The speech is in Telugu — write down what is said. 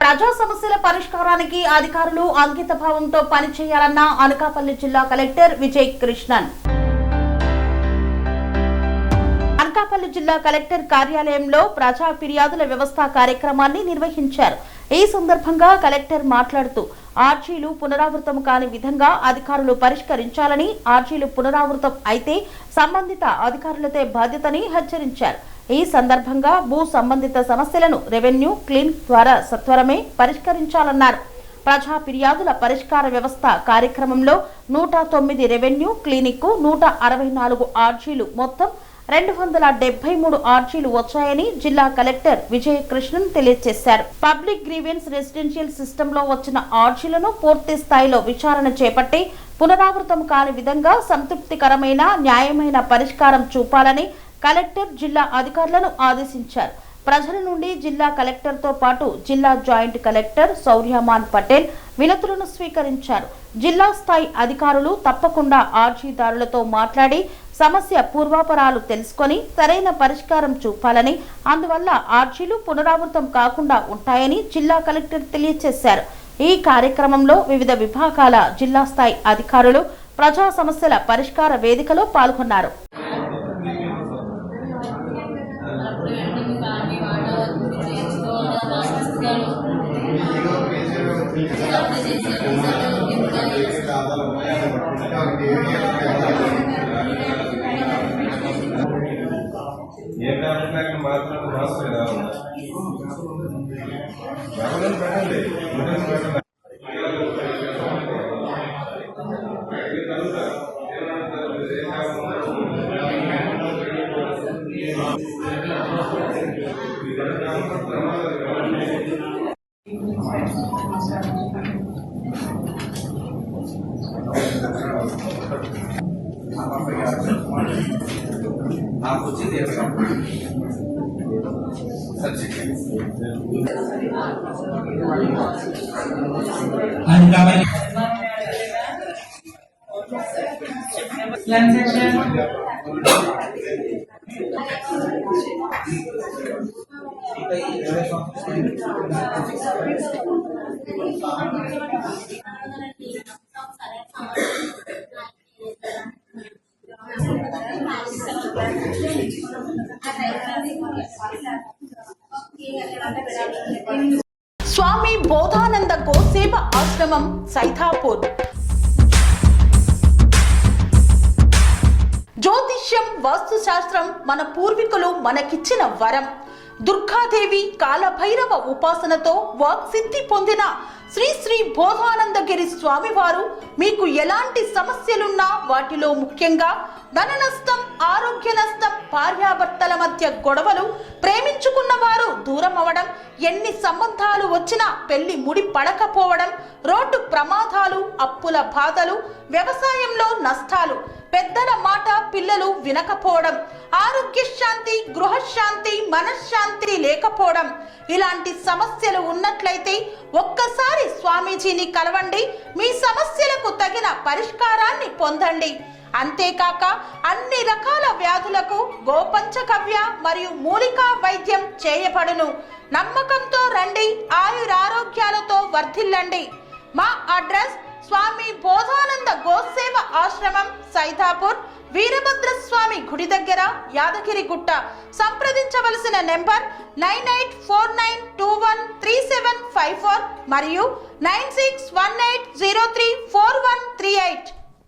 ప్రజా సమస్యల పరిష్కారానికి అధికారులు అంకిత భావంతో పనిచేయాలన్న అనకాపల్లి జిల్లా కలెక్టర్ విజయ్ కృష్ణన్. అనకాపల్లి జిల్లా కలెక్టర్ కార్యాలయంలో ప్రజా ఫిర్యాదుల వ్యవస్థ కార్యక్రమాన్ని నిర్వహించారు. ఈ సందర్భంగా కలెక్టర్ మాట్లాడుతూ ఆర్జీలు పునరావృతం కాని విధంగా అధికారులు పరిష్కరించాలని, ఆర్జీలు పునరావృతం అయితే సంబంధిత అధికారులదే బాధ్యతని హెచ్చరించారు. ఈ సందర్భంగా భూ సంబంధిత సమస్యలను రెవెన్యూ క్లినిక్ ద్వారా సత్వరమే పరిష్కరించాలన్నారు. ప్రజా ఫిర్యాదుల పరిష్కార వ్యవస్థ కార్యక్రమంలో 109 రెవెన్యూ క్లినిక్, 164 ఆర్జీలు, మొత్తం 273 ఆర్జీలు వచ్చాయని జిల్లా కలెక్టర్ విజయ కృష్ణన్ తెలియజేశారు. పబ్లిక్ గ్రీవెన్స్ రెసిడెన్షియల్ సిస్టంలో వచ్చిన ఆర్జీలను పూర్తి స్థాయిలో విచారణ చేపట్టి పునరావృతం కాని విధంగా సంతృప్తికరమైన న్యాయమైన పరిష్కారం చూపాలని కలెక్టర్ జిల్లా అధికారులను ఆదేశించారు. ప్రజల నుండి జిల్లా కలెక్టర్ తో పాటు జిల్లా జాయింట్ కలెక్టర్ సౌర్యమాన్ పటేల్ వినతులను స్వీకరించారు. జిల్లా స్థాయి అధికారులు తప్పకుండా ఆర్జీదారులతో మాట్లాడి సమస్య పూర్వాపరాలు తెలుసుకొని సరైన పరిష్కారం చూపాలని, అందువల్ల ఆర్జీలు పునరావృతం కాకుండా ఉంటాయని జిల్లా కలెక్టర్ తెలియజేశారు. ఈ కార్యక్రమంలో వివిధ విభాగాల జిల్లా స్థాయి అధికారులు ప్రజా సమస్యల పరిష్కార వేదికలో పాల్గొన్నారు. आप उचित స్వామి బోధానంద గోసేవ ఆశ్రమం సైథాపూర్. జ్యోతిష్యం, వాస్తుశాస్త్రం మన పూర్వీకులు మనకిచ్చిన వరం. దుర్గాదేవి, కాలభైరవ ఉపాసనతో వాక్సిద్ధి పొందిన శ్రీ శ్రీ బోధానందగిరి స్వామివారు మీకు ఎలాంటి సమస్యలున్నా, వాటిలో ముఖ్యంగా ధన నష్టం, ఆరోగ్య నష్టం, భార్యాభర్తల మధ్య గొడవలు, ప్రేమించుకున్న వారు దూరం అవడం, ఎన్ని సంబంధాలు వచ్చినా పెళ్లి ముడి పడకపోవడం, రోడ్డు ప్రమాదాలు, అప్పుల బాధలు, వ్యవసాయంలో నష్టాలు, పెద్దల మాట పిల్లలు వినకపోవడం, ఆరోగ్య శాంతి, గృహశాంతి, మనశ్శాంతి లేకపోవడం, ఇలాంటి సమస్యలు ఉన్నట్లయితే ఒక్కసారి స్వామీజీని కలవండి. మీ సమస్యలకు తగిన పరిష్కారాన్ని పొందండి. అంతేకాక అన్ని రకాల వ్యాధులకు గోపంచగవ్య మరియు మూలికా వైద్యం చేయబడును. నమ్మకంతో రండి, ఆయురారోగ్యాలతో వర్ధిల్లండి. మా అడ్రస్ స్వామి బోధానంద గోసేవ ఆశ్రమం, సైథాపూర్, వీరభద్రస్వామి గుడి దగ్గర, యాదగిరిగుట్ట. సంప్రదించవలసిన నెంబర్ 9849213754 మరియు 9618034138.